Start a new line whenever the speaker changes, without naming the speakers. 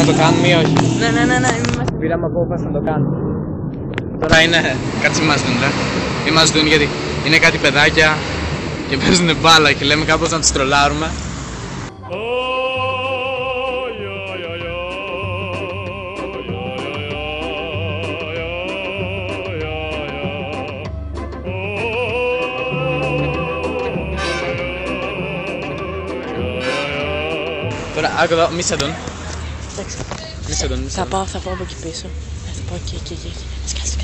το κάνουμε ή όχι?
Ναι.
Πήραμε απόφαση να το κάνουμε. Τώρα είναι. Κάτσε μας δουν, Ή μας δουν γιατί είναι κάτι παιδάκια και παίζουν μπάλα και λέμε κάπως να τους τρολάρουμε. Τώρα άκου εδώ, μη σε δουν. Μη σε δουν.
Θα πάω από εκεί πίσω. Θα πάω εκεί. Σκάσε.